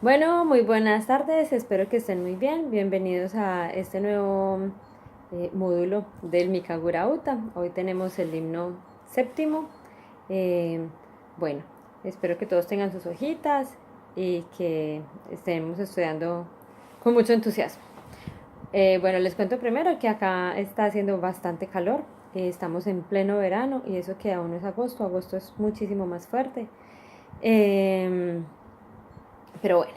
Bueno, muy buenas tardes, espero que estén muy bien. Bienvenidos a este nuevo módulo del Mikagura Uta. Hoy tenemos el himno séptimo. Eh, bueno, espero que todos tengan sus hojitas y que estemos estudiando con mucho entusiasmo. Bueno, les cuento primero que acá está haciendo bastante calor. Estamos en pleno verano y eso que aún no es agosto. Agosto es muchísimo más fuerte. Eh, pero bueno,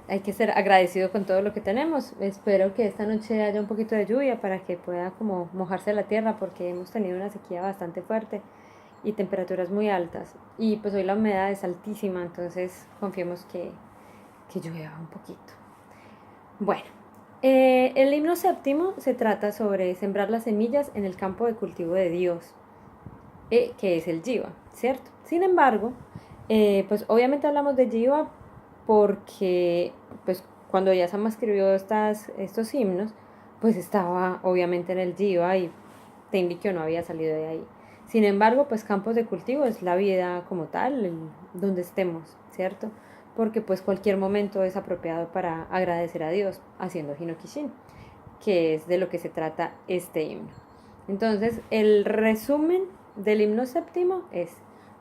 hay que ser agradecido con todo lo que tenemos. Espero que esta noche haya un poquito de lluvia para que pueda como mojarse la tierra porque hemos tenido una sequía bastante fuerte y temperaturas muy altas. Y pues hoy la humedad es altísima, entonces confiemos que llueva un poquito. Bueno, el himno séptimo se trata sobre sembrar las semillas en el campo de cultivo de Dios, que es el Jiva, ¿cierto? Sin embargo, pues obviamente hablamos de Jiva porque pues cuando Yasama escribió estos himnos, pues estaba obviamente en el Jiva y Tenrikyo no había salido de ahí. Sin embargo, pues campos de cultivo es la vida como tal, donde estemos, ¿cierto? Porque pues cualquier momento es apropiado para agradecer a Dios haciendo Hinokishin, que es de lo que se trata este himno. Entonces, el resumen del himno séptimo es,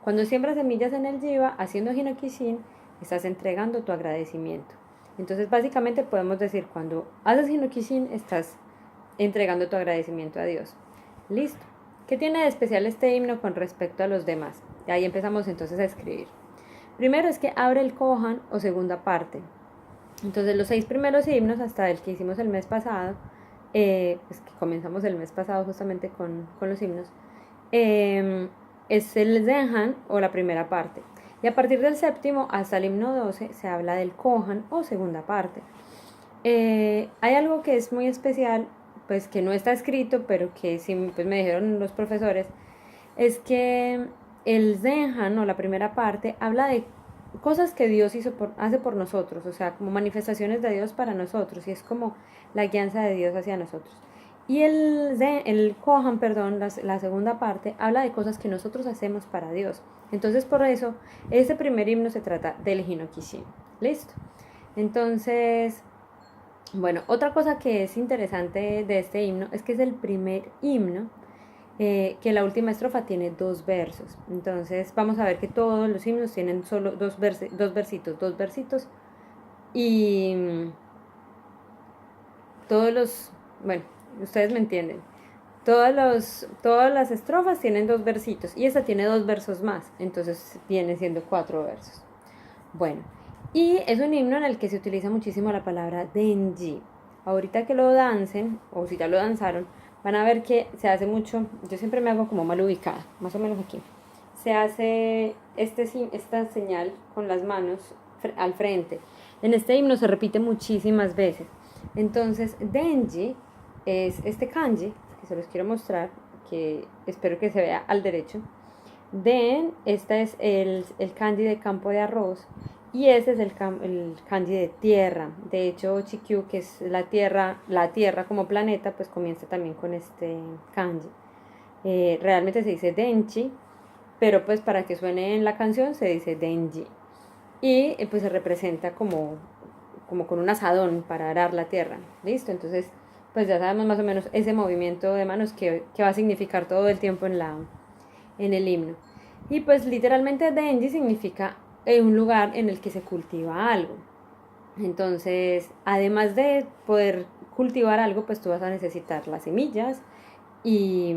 cuando siembras semillas en el Jiva, haciendo Hinokishin, estás entregando tu agradecimiento. Entonces, básicamente podemos decir, cuando haces Hinokishin, estás entregando tu agradecimiento a Dios. Listo. ¿Qué tiene de especial este himno con respecto a los demás? Y ahí empezamos entonces a escribir. Primero es que abre el Kohan o segunda parte. Entonces los 6 primeros himnos, hasta el que hicimos el mes pasado, pues que comenzamos el mes pasado justamente con los himnos, eh, es el Zenhan o la primera parte. Y a partir del séptimo hasta el himno 12 se habla del Kohan o segunda parte. Hay algo que es muy especial, pues que no está escrito, pero que sí pues, me dijeron los profesores, es que el Zenhan o la primera parte habla de cosas que Dios hace por nosotros, o sea, como manifestaciones de Dios para nosotros, y es como la guianza de Dios hacia nosotros. Y el Kohan, perdón, la segunda parte, habla de cosas que nosotros hacemos para Dios. Entonces, por eso, este primer himno se trata del Hinokishin. ¿Listo? Entonces, bueno, otra cosa que es interesante de este himno es que es el primer himno que la última estrofa tiene 2 versos. Entonces vamos a ver que todos los himnos tienen solo dos versitos. Y todos los, bueno, ustedes me entienden. Todas las estrofas tienen 2 versitos y esta tiene 2 versos más, entonces viene siendo 4 versos. Bueno, y es un himno en el que se utiliza muchísimo la palabra denji. Ahorita que lo dancen, o si ya lo danzaron, van a ver que se hace mucho, yo siempre me hago como mal ubicada, más o menos aquí. Se hace esta señal con las manos al frente. En este himno se repite muchísimas veces. Entonces, denji es este kanji, que se los quiero mostrar, que espero que se vea al derecho. Den, este es el kanji de campo de arroz y ese es el kanji de tierra. De hecho, Chikyu, que es la tierra como planeta, pues comienza también con este kanji. Realmente se dice denchi, pero pues para que suene en la canción se dice denji. Y pues se representa como con un asadón para arar la tierra. ¿Listo? Entonces, pues ya sabemos más o menos ese movimiento de manos que va a significar todo el tiempo en el himno. Y pues literalmente denji significa un lugar en el que se cultiva algo. Entonces, además de poder cultivar algo, pues tú vas a necesitar las semillas y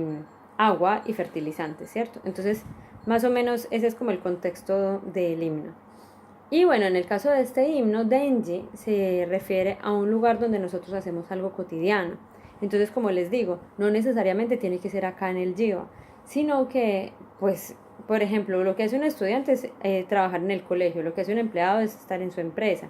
agua y fertilizantes, ¿cierto? Entonces, más o menos ese es como el contexto del himno. Y bueno, en el caso de este himno, denji se refiere a un lugar donde nosotros hacemos algo cotidiano. Entonces, como les digo, no necesariamente tiene que ser acá en el Jiva, sino que, pues, por ejemplo, lo que hace un estudiante es trabajar en el colegio, lo que hace un empleado es estar en su empresa,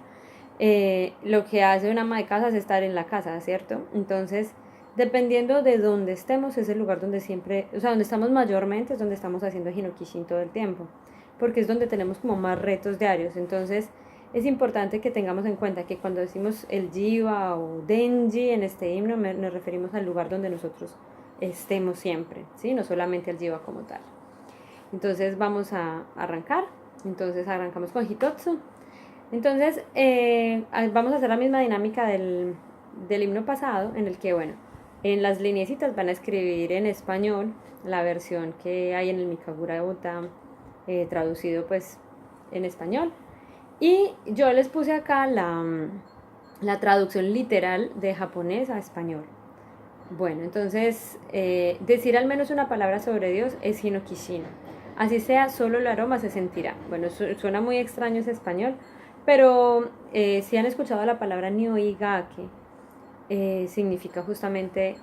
lo que hace una ama de casa es estar en la casa, ¿cierto? Entonces, dependiendo de dónde estemos, es el lugar donde siempre, o sea, donde estamos mayormente, es donde estamos haciendo Hinokishin todo el tiempo porque es donde tenemos como más retos diarios. Entonces es importante que tengamos en cuenta que cuando decimos el jiva o denji en este himno nos referimos al lugar donde nosotros estemos siempre, ¿sí? No solamente al jiva como tal. Entonces vamos a arrancar. Entonces arrancamos con hitotsu. Entonces, vamos a hacer la misma dinámica del himno pasado, en el que, bueno, en las lineecitas van a escribir en español la versión que hay en el Mikagura Uta, traducido pues en español. Y yo les puse acá la traducción literal de japonés a español. Bueno, entonces, decir al menos una palabra sobre Dios es hinokishin. Así sea, solo el aroma se sentirá. Bueno, suena muy extraño ese español, pero si han escuchado la palabra nioigake, significa justamente,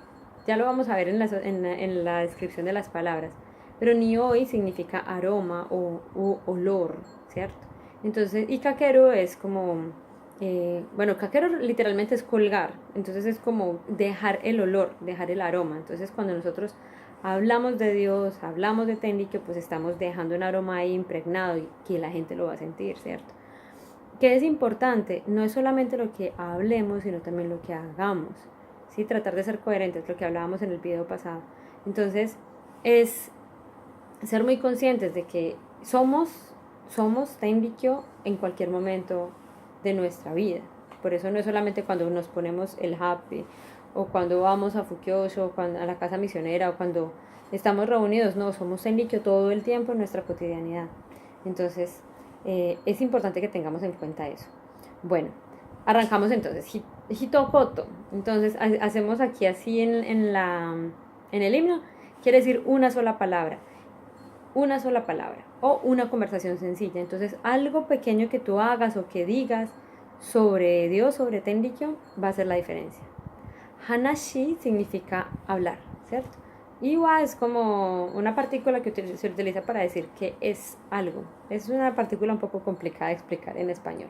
ya lo vamos a ver en la descripción de las palabras, pero nioi significa aroma o olor, ¿cierto? Entonces, y kakeru es como, bueno, kakeru literalmente es colgar, entonces es como dejar el olor, dejar el aroma. Entonces, cuando nosotros hablamos de Dios, hablamos de Tenrikyo, pues estamos dejando un aroma ahí impregnado y que la gente lo va a sentir, ¿cierto? Que es importante, no es solamente lo que hablemos, sino también lo que hagamos, ¿sí? Tratar de ser coherentes, lo que hablábamos en el video pasado. Entonces, es ser muy conscientes de que somos Tenrikyo en cualquier momento de nuestra vida. Por eso no es solamente cuando nos ponemos el happy, o cuando vamos a Fukyosho, o a la casa misionera, o cuando estamos reunidos, no, somos Tenrikyo todo el tiempo en nuestra cotidianidad. Entonces, es importante que tengamos en cuenta eso. Bueno, arrancamos entonces. Hitokoto. Entonces, hacemos aquí así en el himno. Quiere decir una sola palabra. Una sola palabra. O una conversación sencilla. Entonces, algo pequeño que tú hagas o que digas sobre Dios, sobre Tenrikyo, va a hacer la diferencia. Hanashi significa hablar, ¿cierto? Iwa es como una partícula que se utiliza para decir que es algo. Es una partícula un poco complicada de explicar en español.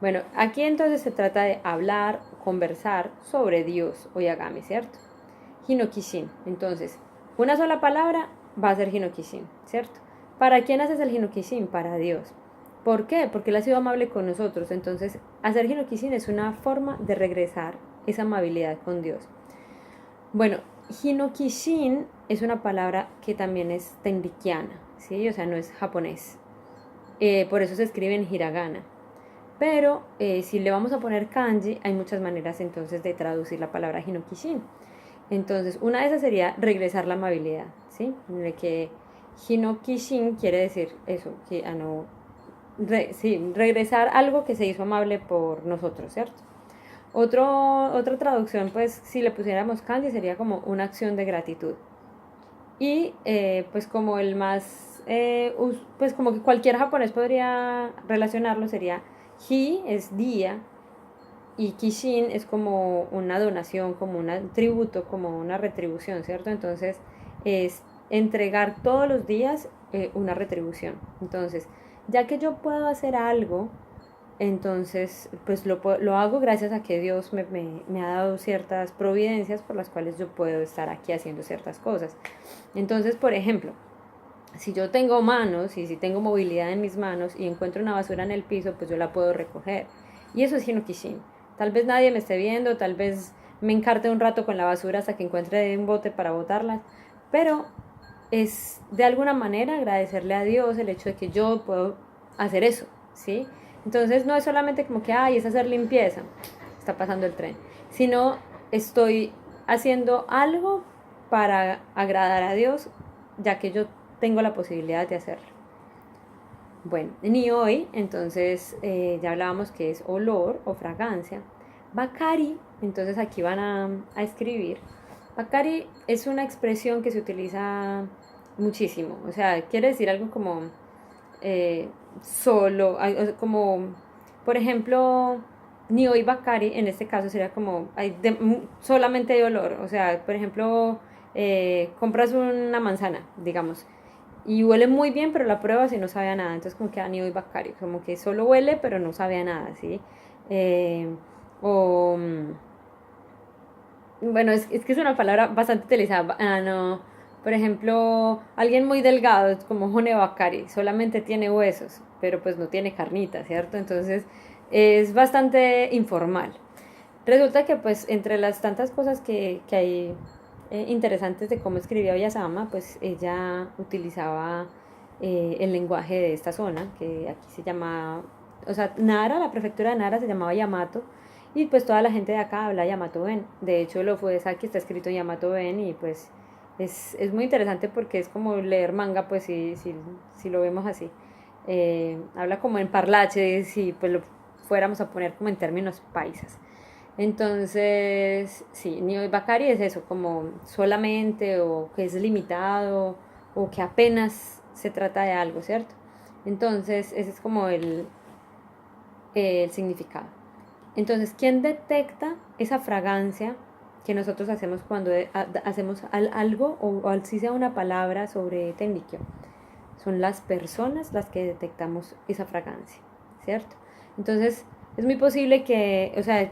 Bueno, aquí entonces se trata de hablar, conversar sobre Dios o Yagami, ¿cierto? Hinokishin. Entonces, una sola palabra va a ser Hinokishin, ¿cierto? ¿Para quién haces el Hinokishin? Para Dios. ¿Por qué? Porque Él ha sido amable con nosotros. Entonces, hacer Hinokishin es una forma de regresar esa amabilidad con Dios. Bueno, Hinokishin es una palabra que también es tenrikiana, ¿sí? O sea, no es japonés. Por eso se escribe en hiragana. Pero si le vamos a poner kanji, hay muchas maneras entonces de traducir la palabra Hinokishin. Entonces, una de esas sería regresar la amabilidad, ¿sí? De que Hinokishin quiere decir eso, que sí, regresar algo que se hizo amable por nosotros, ¿cierto? Otra traducción, pues, si le pusiéramos kanji, sería como una acción de gratitud. Y pues como el más, pues como que cualquier japonés podría relacionarlo, sería hi es día y kishin es como una donación, como un tributo, como una retribución, ¿cierto? Entonces es entregar todos los días una retribución. Entonces, ya que yo puedo hacer algo, entonces pues lo hago gracias a que Dios me ha dado ciertas providencias por las cuales yo puedo estar aquí haciendo ciertas cosas. Entonces, por ejemplo, si yo tengo manos y si tengo movilidad en mis manos y encuentro una basura en el piso, pues yo la puedo recoger. Y eso es Hinokishin. Tal vez nadie me esté viendo, tal vez me encarte un rato con la basura hasta que encuentre un bote para botarla, pero es de alguna manera agradecerle a Dios el hecho de que yo puedo hacer eso, ¿sí? Entonces no es solamente como que, ay, es hacer limpieza, está pasando el tren, sino estoy haciendo algo para agradar a Dios, ya que yo tengo la posibilidad de hacerlo. Bueno, ni hoy, entonces ya hablábamos que es olor o fragancia. Bakari, entonces aquí van a escribir. Bakari es una expresión que se utiliza muchísimo, o sea, quiere decir algo como solo, como, por ejemplo, ni hoy Bakari, en este caso sería como, solamente hay olor, o sea, por ejemplo, compras una manzana, digamos, y huele muy bien, pero la pruebas y no sabe a nada. Entonces, como que Ani hoy Bacari, como que solo huele, pero no sabe a nada, ¿sí? O. Bueno, es que es una palabra bastante utilizada. No. Por ejemplo, alguien muy delgado, como Jone Bacari, solamente tiene huesos, pero pues no tiene carnita, ¿cierto? Entonces, es bastante informal. Resulta que, pues, entre las tantas cosas que hay interesantes de cómo escribía Oyasama, pues ella utilizaba el lenguaje de esta zona, que aquí se llama o sea, Nara, la prefectura de Nara se llamaba Yamato, y pues toda la gente de acá habla Yamato Ben. De hecho, lo Fuedesaki está escrito en Yamato Ben, y pues es muy interesante porque es como leer manga, pues si lo vemos así. Habla como en parlache, si pues lo fuéramos a poner como en términos paisas. Entonces, sí, Niobe Bakari es eso, como solamente o que es limitado o que apenas se trata de algo, ¿cierto? Entonces, ese es como el significado. Entonces, ¿quién detecta esa fragancia que nosotros hacemos cuando hacemos algo o si sea una palabra sobre Tenrikyo? Son las personas las que detectamos esa fragancia, ¿cierto? Entonces, es muy posible que, o sea,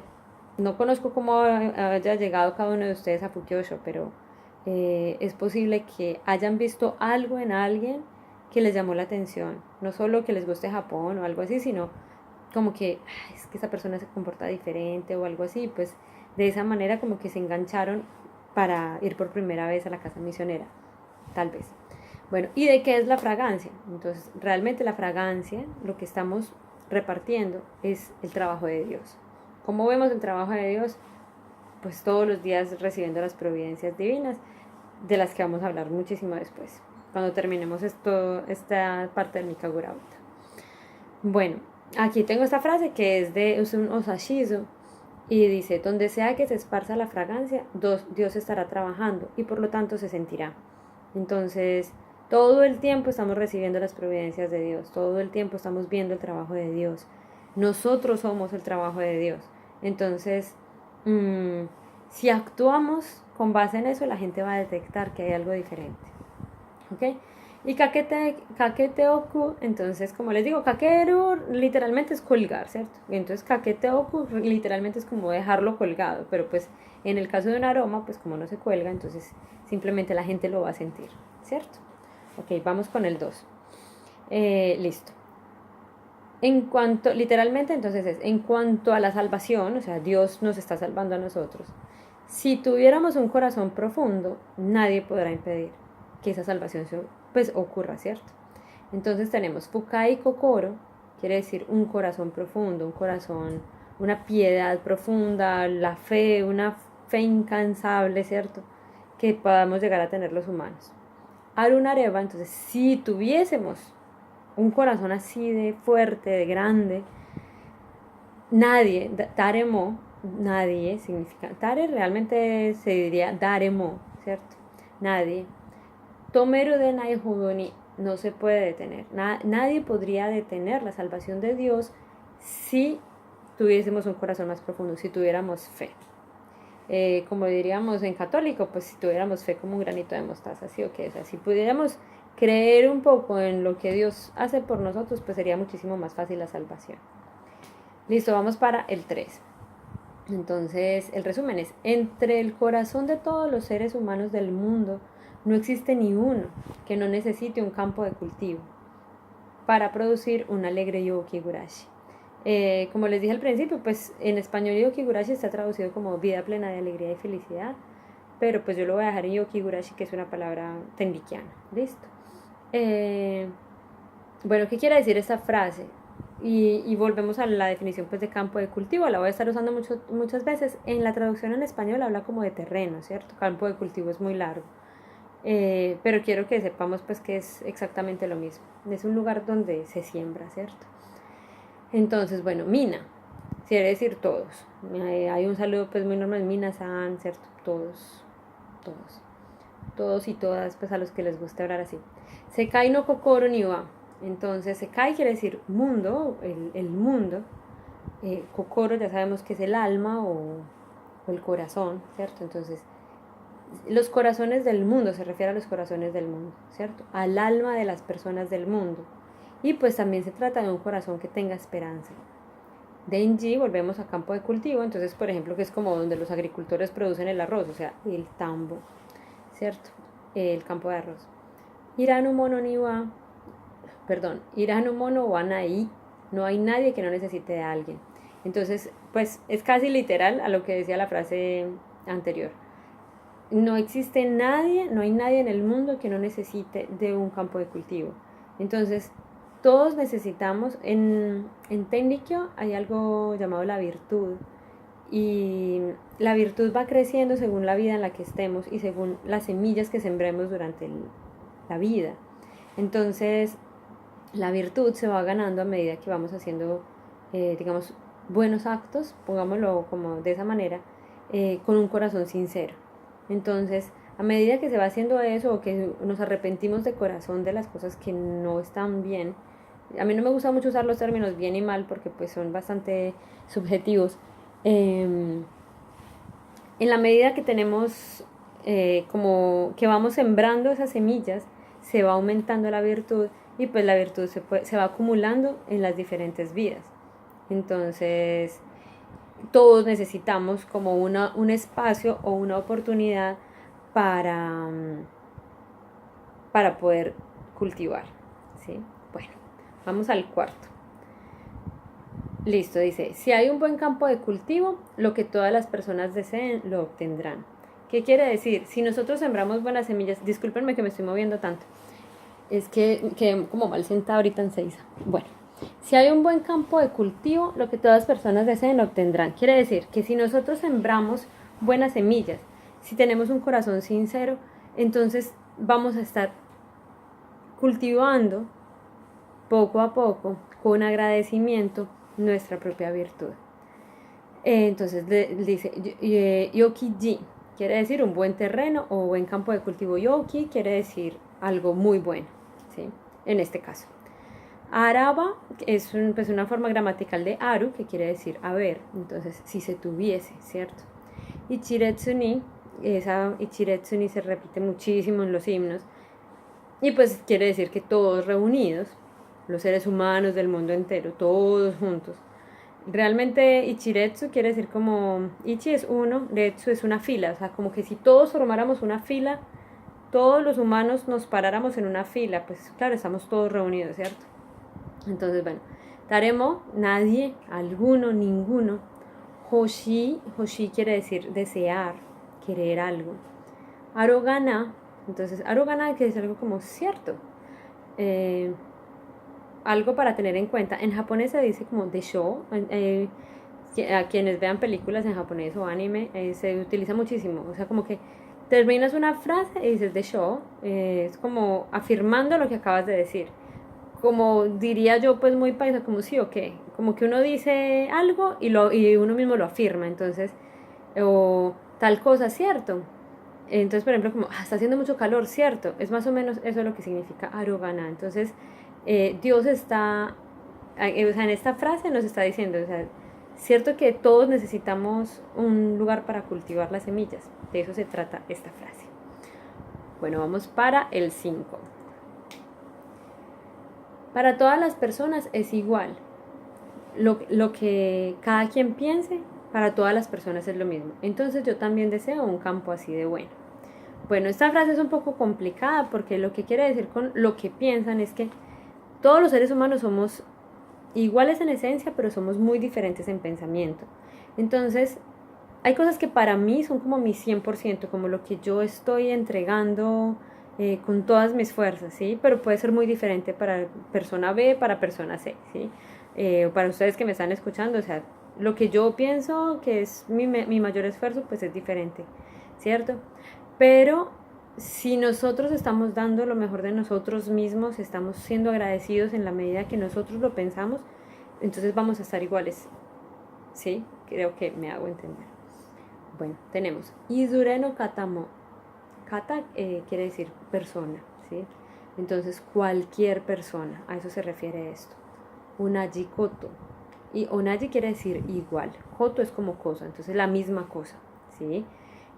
no conozco cómo haya llegado cada uno de ustedes a Fukyosho, pero es posible que hayan visto algo en alguien que les llamó la atención. No solo que les guste Japón o algo así, sino como que es que esa persona se comporta diferente o algo así. Pues de esa manera como que se engancharon para ir por primera vez a la casa misionera, tal vez. Bueno, ¿y de qué es la fragancia? Entonces, realmente la fragancia, lo que estamos repartiendo es el trabajo de Dios. ¿Cómo vemos el trabajo de Dios? Pues todos los días recibiendo las providencias divinas, de las que vamos a hablar muchísimo después, cuando terminemos esta parte del Mikagura Uta. Bueno, aquí tengo esta frase que es un Osashizo y dice, donde sea que se esparza la fragancia, Dios estará trabajando y por lo tanto se sentirá. Entonces, todo el tiempo estamos recibiendo las providencias de Dios, todo el tiempo estamos viendo el trabajo de Dios. Nosotros somos el trabajo de Dios. Entonces, si actuamos con base en eso, la gente va a detectar que hay algo diferente. ¿Ok? Y kaketeoku, entonces, como les digo, kakeru literalmente es colgar, ¿cierto? Entonces, kaketeoku literalmente es como dejarlo colgado, pero pues en el caso de un aroma, pues como no se cuelga, entonces simplemente la gente lo va a sentir, ¿cierto? Ok, vamos con el 2. Listo. En cuanto, literalmente entonces en cuanto a la salvación, o sea, Dios nos está salvando a nosotros. Si tuviéramos un corazón profundo, nadie podrá impedir que esa salvación pues ocurra, ¿cierto? Entonces tenemos Fukai Kokoro, quiere decir un corazón profundo, un corazón, una piedad profunda, la fe, una fe incansable, ¿cierto? Que podamos llegar a tener los humanos. Arunareva, entonces, si tuviésemos un corazón así de fuerte, de grande, nadie, Taremo, nadie significa, Tare realmente se diría Daremo, ¿cierto? Nadie. Tomeru de Naihudoni no se puede detener. Nadie podría detener la salvación de Dios si tuviésemos un corazón más profundo, si tuviéramos fe. Como diríamos en católico, pues si tuviéramos fe como un granito de mostaza, ¿sí o qué? O sea, si pudiéramos creer un poco en lo que Dios hace por nosotros, pues sería muchísimo más fácil la salvación. Listo, vamos para el 3. Entonces, el resumen es, entre el corazón de todos los seres humanos del mundo, no existe ni uno que no necesite un campo de cultivo para producir un alegre Yokigurashi. Como les dije al principio, pues en español Yokigurashi está traducido como vida plena de alegría y felicidad, pero pues yo lo voy a dejar en Yokigurashi, que es una palabra tenrikiana. ¿Listo? Bueno, ¿qué quiere decir esta frase? Y volvemos a la definición pues de campo de cultivo, la voy a estar usando muchas veces. En la traducción en español habla como de terreno, ¿cierto? Campo de cultivo es muy largo. Pero quiero que sepamos pues que es exactamente lo mismo. Es un lugar donde se siembra, ¿cierto? Entonces, bueno, Mina, quiere decir todos. Hay un saludo pues muy normal, Mina-san, ¿cierto? Todos, todos. Todos y todas, pues a los que les guste hablar así. Sekai no kokoro ni wa. Entonces, Sekai quiere decir mundo, el mundo. Kokoro ya sabemos que es el alma o el corazón, ¿cierto? Entonces, los corazones del mundo, se refiere a los corazones del mundo, ¿cierto? Al alma de las personas del mundo. Y pues también se trata de un corazón que tenga esperanza. Denji, volvemos a campo de cultivo, entonces por ejemplo que es como donde los agricultores producen el arroz, o sea, el tambo, ¿cierto? El campo de arroz. Iranu mono ni wa, Iranu mono wa nai, no hay nadie que no necesite de alguien. Entonces, pues es casi literal a lo que decía la frase anterior. No existe nadie, no hay nadie en el mundo que no necesite de un campo de cultivo. Entonces, todos necesitamos, en Tenrikyo hay algo llamado la virtud, y la virtud va creciendo según la vida en la que estemos y según las semillas que sembremos durante la vida. Entonces, la virtud se va ganando a medida que vamos haciendo, digamos, buenos actos, pongámoslo como de esa manera, con un corazón sincero. Entonces, a medida que se va haciendo eso o que nos arrepentimos de corazón de las cosas que no están bien, a mí no me gusta mucho usar los términos bien y mal porque pues son bastante subjetivos. En la medida que tenemos, como que vamos sembrando esas semillas, se va aumentando la virtud y pues la virtud se va acumulando en las diferentes vidas. Entonces, todos necesitamos como un espacio o una oportunidad para, para poder cultivar, ¿sí? Bueno, vamos al cuarto. Listo, dice, si hay un buen campo de cultivo, lo que todas las personas deseen lo obtendrán. ¿Qué quiere decir? Si nosotros sembramos buenas semillas, discúlpenme que me estoy moviendo tanto, es que quedé como mal sentada ahorita en Seiza. Bueno, si hay un buen campo de cultivo, lo que todas las personas deseen lo obtendrán. Quiere decir que si nosotros sembramos buenas semillas, si tenemos un corazón sincero, entonces vamos a estar cultivando poco a poco, con agradecimiento, nuestra propia virtud. Entonces dice Yoki-ji quiere decir un buen terreno o buen campo de cultivo. Yoki quiere decir algo muy bueno, ¿sí? En este caso. Araba es pues una forma gramatical de aru, que quiere decir haber. Entonces, si se tuviese, ¿cierto? Ichiretsuni, esa Ichiretsuni se repite muchísimo en los himnos. Y pues quiere decir que todos reunidos, los seres humanos del mundo entero, todos juntos. Realmente Ichiretsu quiere decir como, Ichi es uno, Retsu es una fila, o sea, como que si todos formáramos una fila, todos los humanos nos paráramos en una fila, pues claro, estamos todos reunidos, ¿cierto? Entonces, bueno, Taremo, nadie, alguno, ninguno. Hoshi, Hoshi quiere decir desear, querer algo. Arogana, entonces, Arogana quiere decir algo como cierto. Algo para tener en cuenta. En japonés se dice como desho. A quienes vean películas en japonés o anime, se utiliza muchísimo. O sea, como que terminas una frase y dices desho. Es como afirmando lo que acabas de decir. Como diría yo, pues muy paisa, como sí o qué. Como que uno dice algo y uno mismo lo afirma. Entonces, o tal cosa, ¿cierto? Entonces, por ejemplo, como está haciendo mucho calor, ¿cierto? Es más o menos eso lo que significa arogana. Entonces, Dios está, o sea, en esta frase nos está diciendo, o sea, cierto que todos necesitamos un lugar para cultivar las semillas. De eso se trata esta frase. Bueno, vamos para el 5. Para todas las personas es igual. Lo que cada quien piense, para todas las personas es lo mismo. Entonces yo también deseo un campo así de bueno. Bueno, esta frase es un poco complicada porque lo que quiere decir con lo que piensan es que todos los seres humanos somos iguales en esencia, pero somos muy diferentes en pensamiento. Entonces, hay cosas que para mí son como mi 100%, como lo que yo estoy entregando con todas mis fuerzas, ¿sí? Pero puede ser muy diferente para persona B, para persona C, ¿sí? O para ustedes que me están escuchando, o sea, lo que yo pienso que es mi mayor esfuerzo, pues es diferente, ¿cierto? Pero si nosotros estamos dando lo mejor de nosotros mismos, estamos siendo agradecidos en la medida que nosotros lo pensamos, entonces vamos a estar iguales, ¿sí? Creo que me hago entender. Bueno, tenemos Izure no Katamo. Kata quiere decir persona, ¿sí? Entonces, cualquier persona, a eso se refiere esto. Unaji koto. Y onaji quiere decir igual. Koto es como cosa, entonces la misma cosa, ¿sí?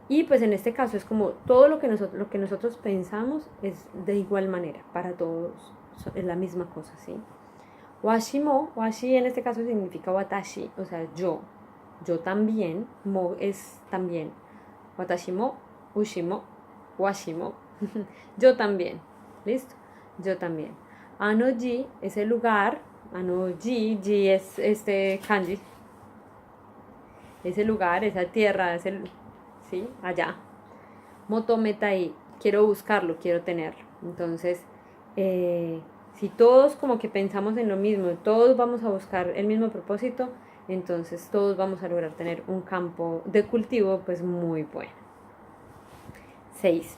Y pues en este caso es como todo lo que nosotros pensamos es de igual manera, para todos es la misma cosa, ¿sí? Washimo, washi en este caso significa watashi, o sea, yo también, mo es también, watashimo, ushimo, washimo, yo también, ¿listo? Yo también. Anoji es el lugar, anoji, ji es este kanji, ese lugar, esa tierra, ¿sí? Allá. Motometai, quiero buscarlo, quiero tenerlo. Entonces, Si todos como que pensamos en lo mismo, todos vamos a buscar el mismo propósito, entonces todos vamos a lograr tener un campo de cultivo pues muy bueno. 6.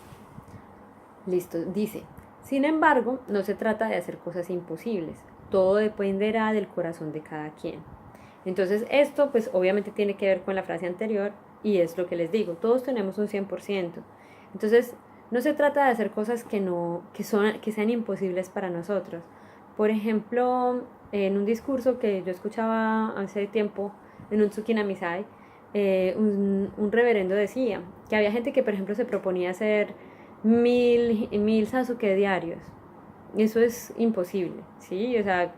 Listo, dice, sin embargo, no se trata de hacer cosas imposibles, todo dependerá del corazón de cada quien. Entonces esto pues obviamente tiene que ver con la frase anterior y es lo que les digo, todos tenemos un 100%. Entonces no se trata de hacer cosas que sean imposibles para nosotros. Por ejemplo, en un discurso que yo escuchaba hace tiempo en un Tsukina Misai, un reverendo decía que había gente que por ejemplo se proponía hacer 1000 Sasuke diarios. Eso es imposible, ¿sí? O sea,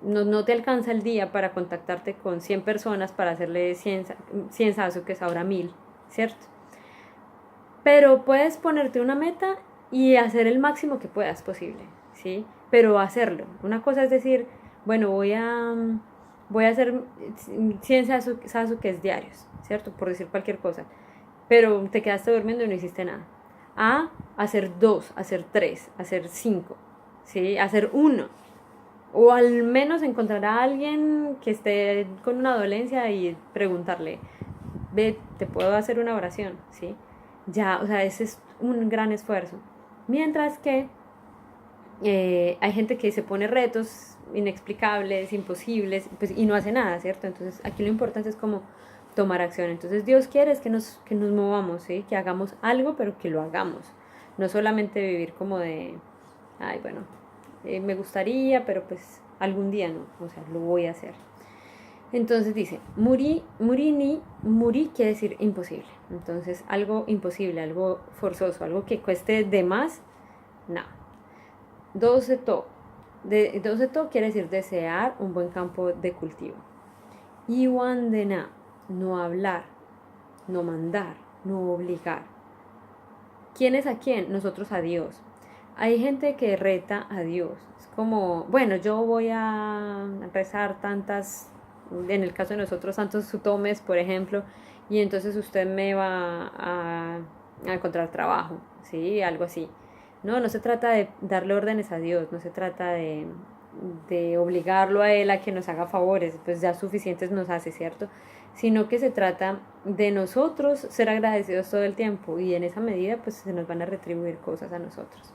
no te alcanza el día para contactarte con 100 personas para hacerle 100 Sasukes, ahora 1000, ¿cierto? Pero puedes ponerte una meta y hacer el máximo que puedas posible, ¿sí? Pero hacerlo. Una cosa es decir, bueno, voy a hacer 100 Sasukes diarios, ¿cierto? Por decir cualquier cosa. Pero te quedaste durmiendo y no hiciste nada. A hacer 2, hacer 3, hacer 5, ¿sí? Hacer 1. O al menos encontrar a alguien que esté con una dolencia y preguntarle, ve, te puedo hacer una oración, ¿sí? Ya, o sea, ese es un gran esfuerzo. Mientras que hay gente que se pone retos inexplicables, imposibles, pues, y no hace nada, ¿cierto? Entonces aquí lo importante es como tomar acción. Entonces Dios quiere es que nos movamos, ¿sí? Que hagamos algo, pero que lo hagamos. No solamente vivir como de, ay, bueno, me gustaría, pero pues algún día no, o sea, lo voy a hacer. Entonces dice, muri quiere decir imposible. Entonces algo imposible, algo forzoso, algo que cueste de más, no. 12 to. 12 to quiere decir desear un buen campo de cultivo. Iwan de na, no hablar, no mandar, no obligar. ¿Quién es a quién? Nosotros a Dios. Hay gente que reta a Dios. Es como, bueno, yo voy a rezar tantas, en el caso de nosotros, tantos sutomes, por ejemplo, y entonces usted me va a encontrar trabajo, ¿sí? Algo así. No se trata de darle órdenes a Dios, no se trata de obligarlo a Él a que nos haga favores, pues ya suficientes nos hace, ¿cierto? Sino que se trata de nosotros ser agradecidos todo el tiempo y en esa medida pues se nos van a retribuir cosas a nosotros.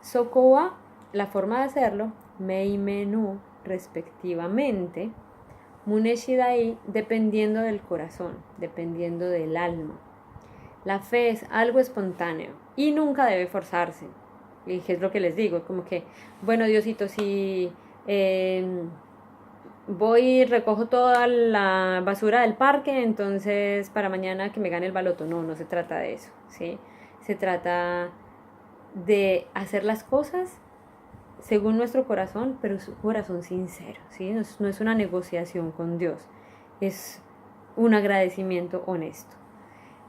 Sokowa, la forma de hacerlo, Mei Menu respectivamente, Muneshidai dependiendo del corazón, dependiendo del alma. La fe es algo espontáneo y nunca debe forzarse. Y es lo que les digo, como que, bueno, Diosito, si voy y recojo toda la basura del parque, entonces para mañana que me gane el baloto. No se trata de eso, ¿sí? Se trata de hacer las cosas según nuestro corazón, pero es un corazón sincero, ¿sí? No es una negociación con Dios, es un agradecimiento honesto.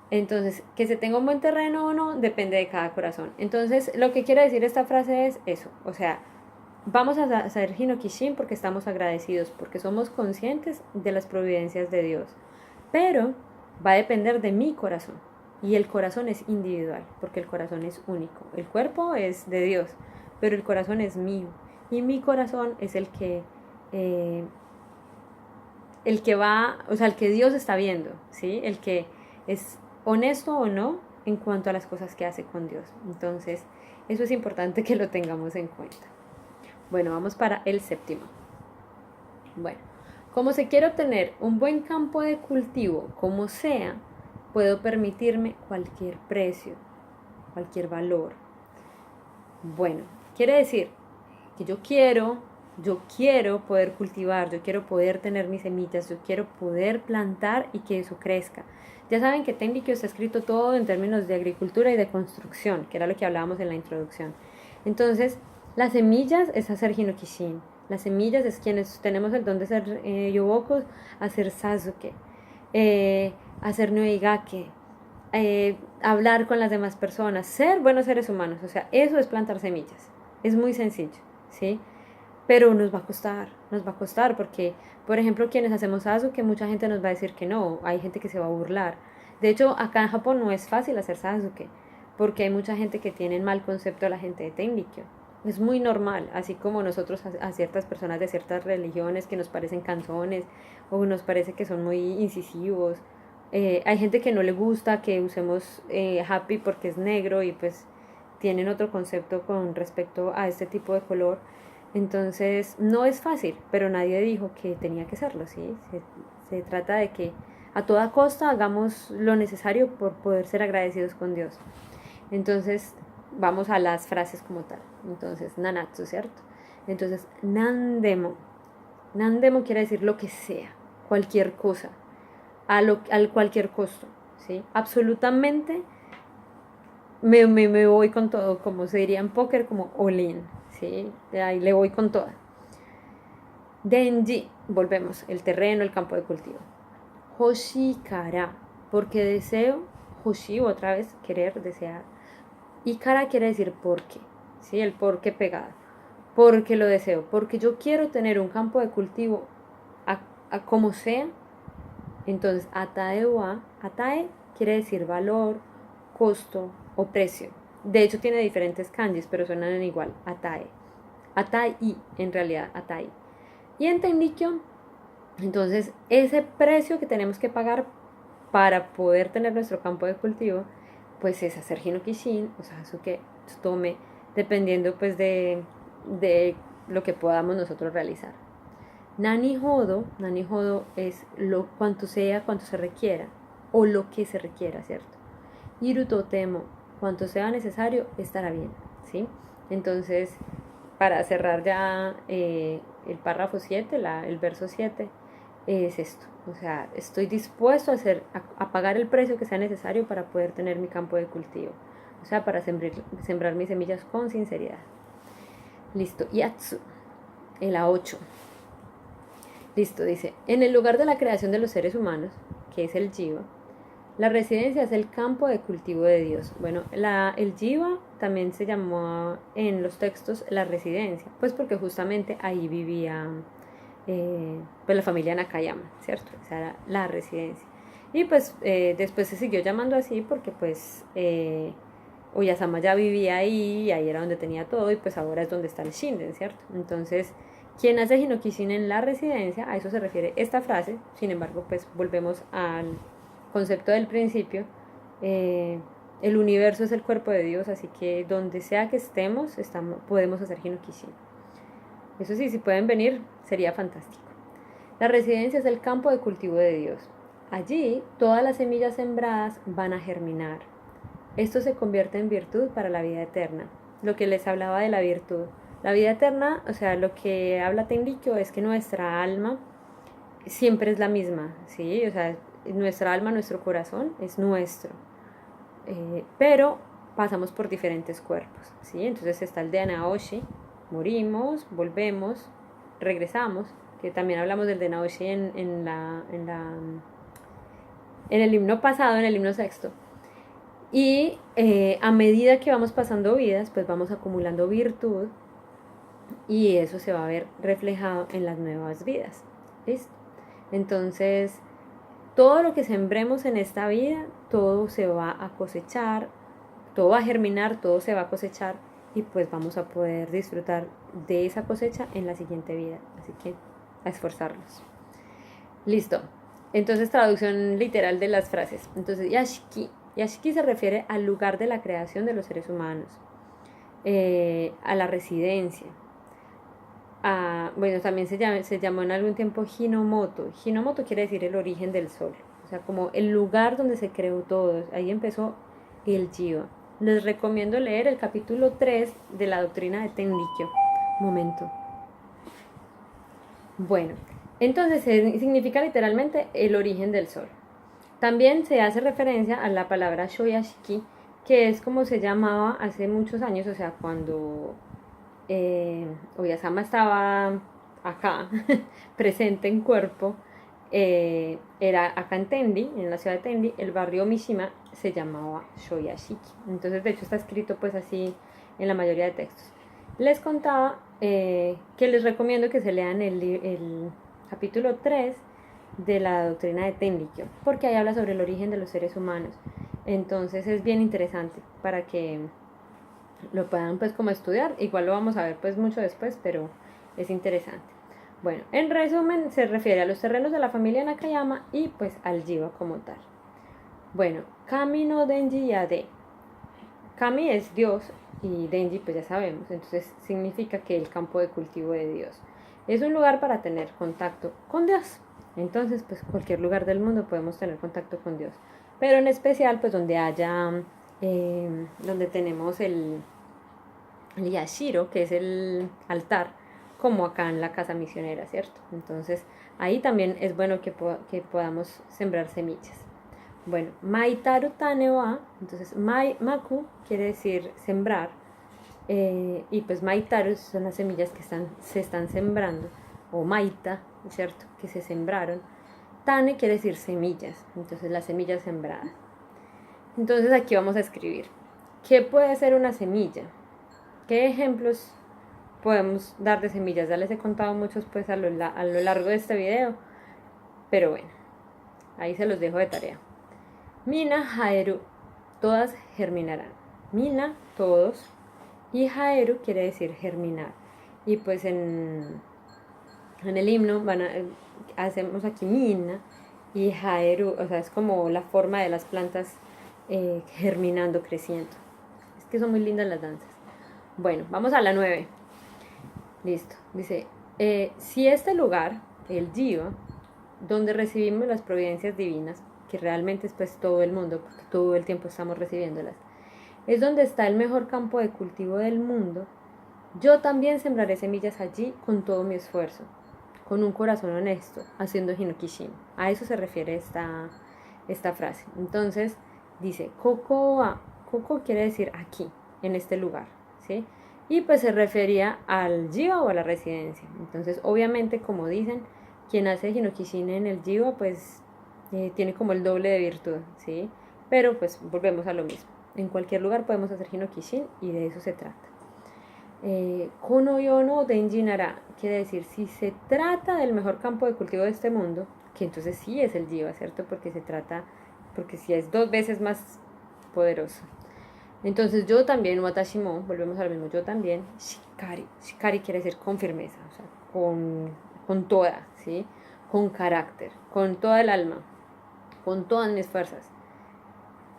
Entonces, que se tenga un buen terreno o no, depende de cada corazón. Entonces, lo que quiere decir esta frase es eso, o sea, vamos a hacer Hinokishin porque estamos agradecidos, porque somos conscientes de las providencias de Dios, pero va a depender de mi corazón. Y el corazón es individual, porque el corazón es único. El cuerpo es de Dios, pero el corazón es mío. Y mi corazón es el que va, o sea, el que Dios está viendo, ¿sí? El que es honesto o no en cuanto a las cosas que hace con Dios. Entonces, eso es importante que lo tengamos en cuenta. Bueno, vamos para el séptimo. Bueno, como se quiere obtener un buen campo de cultivo, como sea, puedo permitirme cualquier precio, cualquier valor. Bueno, quiere decir que yo quiero poder cultivar, yo quiero poder tener mis semillas, yo quiero poder plantar y que eso crezca. Ya saben que Tenrikyo está escrito todo en términos de agricultura y de construcción, que era lo que hablábamos en la introducción. Entonces, las semillas es hacer Hinokishin. Las semillas es quienes tenemos el don de ser Yobokos, hacer Sasuke, hacer Noigake, hablar con las demás personas, ser buenos seres humanos. O sea, eso es plantar semillas. Es muy sencillo, ¿sí? Pero nos va a costar porque, por ejemplo, quienes hacemos Sasuke, mucha gente nos va a decir que no, hay gente que se va a burlar. De hecho, acá en Japón no es fácil hacer Sasuke, porque hay mucha gente que tiene mal concepto de la gente de Tenrikyo. es muy normal, así como nosotros a ciertas personas de ciertas religiones que nos parecen canzones o nos parece que son muy incisivos. Hay gente que no le gusta que usemos happy porque es negro y pues tienen otro concepto con respecto a este tipo de color. Entonces no es fácil, pero nadie dijo que tenía que serlo, ¿sí? Se trata de que a toda costa hagamos lo necesario por poder ser agradecidos con Dios. Entonces vamos a las frases como tal. Entonces, nanatsu, ¿cierto? Entonces, nandemo. Nandemo quiere decir lo que sea, cualquier cosa, al cualquier costo, ¿sí? Absolutamente me voy con todo, como se diría en póker, como all in, ¿sí? De ahí le voy con toda. Denji, volvemos, el terreno, el campo de cultivo. Hoshikara, porque deseo, hoshi, otra vez, querer, desear. Y kara quiere decir por qué, ¿sí? El por qué pegado. Porque lo deseo, porque yo quiero tener un campo de cultivo a como sea. Entonces, atae wa, atae quiere decir valor, costo o precio. De hecho, tiene diferentes kanjis, pero suenan igual. Atae. Atai, en realidad, atai. Y en Tenrikyo, entonces, ese precio que tenemos que pagar para poder tener nuestro campo de cultivo, pues es hacer Hinokishin, o sea, eso que tome, dependiendo pues de lo que podamos nosotros realizar. Nani Hodo es lo cuanto sea, cuanto se requiera, o lo que se requiera, ¿cierto? Iruto Temo, cuanto sea necesario, estará bien, ¿sí? Entonces, para cerrar ya el párrafo 7, el verso 7, es esto. O sea, estoy dispuesto a pagar el precio que sea necesario para poder tener mi campo de cultivo. O sea, para sembrar mis semillas con sinceridad. Listo. Yatsu, el A8. Listo, dice, en el lugar de la creación de los seres humanos, que es el Jiva, la residencia es el campo de cultivo de Dios. Bueno, el Jiva también se llamó en los textos la residencia, pues porque justamente ahí vivía pues la familia Nakayama, ¿cierto? Esa era la residencia. Y pues después se siguió llamando así porque pues Oyasama ya vivía ahí y ahí era donde tenía todo y pues ahora es donde está el Shinden, ¿cierto? Entonces, quien hace Hinokishin en la residencia, a eso se refiere esta frase. Sin embargo, pues volvemos al concepto del principio. El universo es el cuerpo de Dios, así que donde sea que estemos podemos hacer Hinokishin. Eso sí, si pueden venir, sería fantástico. La residencia es el campo de cultivo de Dios. Allí, todas las semillas sembradas van a germinar. Esto se convierte en virtud para la vida eterna. Lo que les hablaba de la virtud. La vida eterna, o sea, lo que habla Tenrikyo es que nuestra alma siempre es la misma, ¿sí? O sea, nuestra alma, nuestro corazón es nuestro. Pero pasamos por diferentes cuerpos, ¿sí? Entonces está el de Naoshi, morimos, volvemos, regresamos, que también hablamos del de Naoshi en el himno pasado, en el himno sexto. Y a medida que vamos pasando vidas, pues vamos acumulando virtud y eso se va a ver reflejado en las nuevas vidas. ¿Listo? Entonces, todo lo que sembremos en esta vida, todo se va a cosechar, todo va a germinar, todo se va a cosechar y pues vamos a poder disfrutar de esa cosecha en la siguiente vida. Así que a esforzarnos. Listo. Entonces, traducción literal de las frases. Entonces, Yashiki. Yashiki se refiere al lugar de la creación de los seres humanos, a la residencia. Bueno, también se llamó en algún tiempo Hinomoto. Hinomoto quiere decir el origen del sol. O sea, como el lugar donde se creó todo. Ahí empezó el Jiva. Les recomiendo leer el capítulo 3 de la doctrina de Tenrikyo. Momento. Bueno, entonces significa literalmente el origen del sol. También se hace referencia a la palabra Shoyashiki, que es como se llamaba hace muchos años, o sea, cuando Oyasama estaba acá, presente en cuerpo, era acá en Tendi, en la ciudad de Tendi, el barrio Mishima se llamaba Shoyashiki. Entonces, de hecho, está escrito pues así en la mayoría de textos. Les contaba que les recomiendo que se lean el capítulo 3 de la doctrina de Tenrikyo, porque ahí habla sobre el origen de los seres humanos. Entonces es bien interesante para que lo puedan pues como estudiar. Igual lo vamos a ver pues mucho después, pero es interesante. Bueno, en resumen se refiere a los terrenos de la familia Nakayama y pues al Jiva como tal. Bueno, Kami no Denji Yade. Kami es Dios y Denji pues ya sabemos, entonces significa que el campo de cultivo de Dios. Es un lugar para tener contacto con Dios. Entonces pues cualquier lugar del mundo podemos tener contacto con Dios. Pero en especial pues donde haya, donde tenemos el yashiro, que es el altar, como acá en la casa misionera, ¿cierto? Entonces ahí también es bueno que podamos sembrar semillas. Bueno, Maitaru Tane wa, entonces Maku quiere decir sembrar, y pues Maitaru son las semillas que se están sembrando, o Maita, ¿cierto? Que se sembraron. Tane quiere decir semillas, entonces las semillas sembradas. Entonces aquí vamos a escribir, ¿qué puede ser una semilla? ¿Qué ejemplos podemos dar de semillas? Ya les he contado muchos pues a lo largo de este video, pero bueno, ahí se los dejo de tarea. Mina, Haeru, todas germinarán. Mina, todos. Y Haeru quiere decir germinar. Y pues en el himno hacemos aquí Mina y Haeru, o sea, es como la forma de las plantas germinando, creciendo. Es que son muy lindas las danzas. Bueno, vamos a la 9. Listo. Dice, si este lugar, el Jiva, donde recibimos las providencias divinas, que realmente es pues todo el mundo, porque todo el tiempo estamos recibiéndolas, es donde está el mejor campo de cultivo del mundo, yo también sembraré semillas allí con todo mi esfuerzo, con un corazón honesto, haciendo hinokishin. A eso se refiere esta frase. Entonces dice, Koko quiere decir aquí, en este lugar, ¿sí? Y pues se refería al jiva o a la residencia. Entonces obviamente, como dicen, quien hace hinokishin en el jiva pues tiene como el doble de virtud, ¿sí? Pero pues volvemos a lo mismo. En cualquier lugar podemos hacer hinokishin y de eso se trata. Kono yono denji nara quiere decir, si se trata del mejor campo de cultivo de este mundo, que entonces sí es el jiva, ¿cierto? Porque sí es 2 veces más poderoso. Entonces yo también, watashimo, volvemos a lo mismo, yo también, shikari quiere decir con firmeza, o sea, con toda, ¿sí? Con carácter, con toda el alma, con todas mis fuerzas.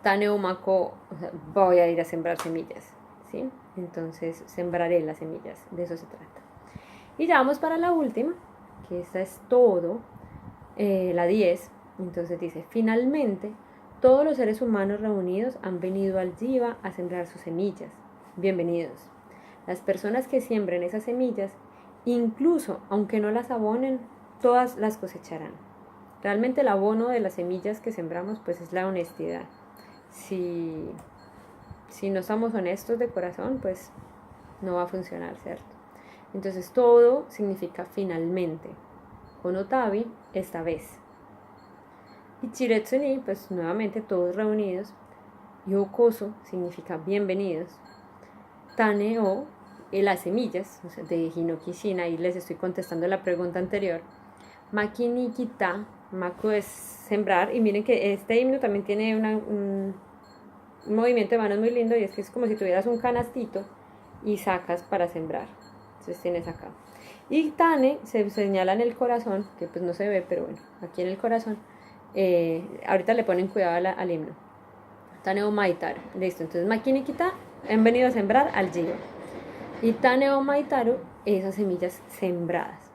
Taneumako, o sea, voy a ir a sembrar semillas, ¿sí? Entonces sembraré las semillas, de eso se trata. Y ya vamos para la última, que esta es todo, la 10. Entonces dice, finalmente, todos los seres humanos reunidos han venido al Jiva a sembrar sus semillas. Bienvenidos. Las personas que siembren esas semillas, incluso aunque no las abonen, todas las cosecharán. Realmente el abono de las semillas que sembramos pues es la honestidad. Si no somos honestos de corazón, pues no va a funcionar, ¿cierto? Entonces todo significa finalmente. Onotabi, esta vez. Y Chiretsuni, pues nuevamente todos reunidos. Yokoso significa bienvenidos. Tane o las semillas, o sea, de hinokishin, ahí les estoy contestando la pregunta anterior. Maki ni kita, maku es sembrar, y miren que este himno también tiene un movimiento de manos muy lindo, y es que es como si tuvieras un canastito y sacas para sembrar. Entonces tienes acá. Y Tane se señala en el corazón, que pues no se ve, pero bueno, aquí en el corazón. Ahorita le ponen cuidado al himno. Tane o Maitaru. Listo, entonces Maki ni kita, han venido a sembrar al Jiva. Y Tane o Maitaru, esas semillas sembradas.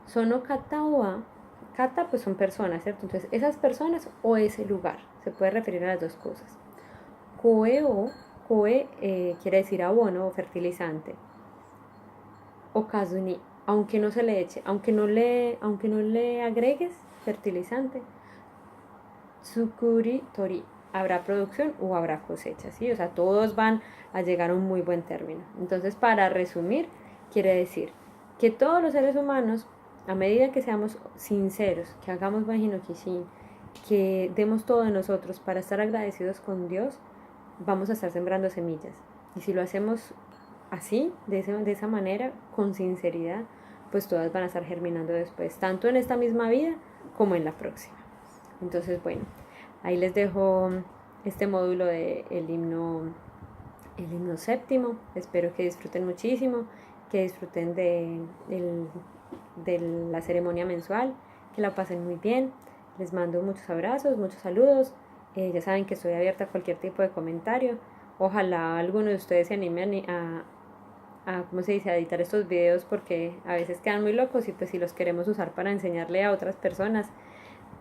Sono kata o a, kata pues son personas, ¿cierto? Entonces esas personas o ese lugar, se puede referir a las dos cosas. Koe quiere decir abono o fertilizante. O kazuni, aunque no se le eche, aunque no le agregues fertilizante. Tsukuri tori, habrá producción o habrá cosecha, ¿sí? O sea, todos van a llegar a un muy buen término. Entonces, para resumir, quiere decir que todos los seres humanos, a medida que seamos sinceros, que hagamos buen hinokishin, que demos todo de nosotros para estar agradecidos con Dios, vamos a estar sembrando semillas. Y si lo hacemos así, de esa manera, con sinceridad, pues todas van a estar germinando después, tanto en esta misma vida como en la próxima. Entonces, bueno, ahí les dejo este módulo del himno el himno séptimo. Espero que disfruten muchísimo, que disfruten de la ceremonia mensual, que la pasen muy bien. Les mando muchos abrazos, muchos saludos. Ya saben que estoy abierta a cualquier tipo de comentario. Ojalá alguno de ustedes se anime ¿cómo se dice?, a editar estos videos, porque a veces quedan muy locos y pues si los queremos usar para enseñarle a otras personas,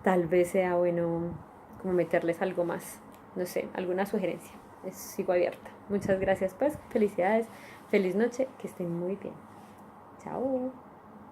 tal vez sea bueno como meterles algo más, no sé, alguna sugerencia. Sigo abierta. Muchas gracias pues, felicidades, feliz noche, que estén muy bien. Chao.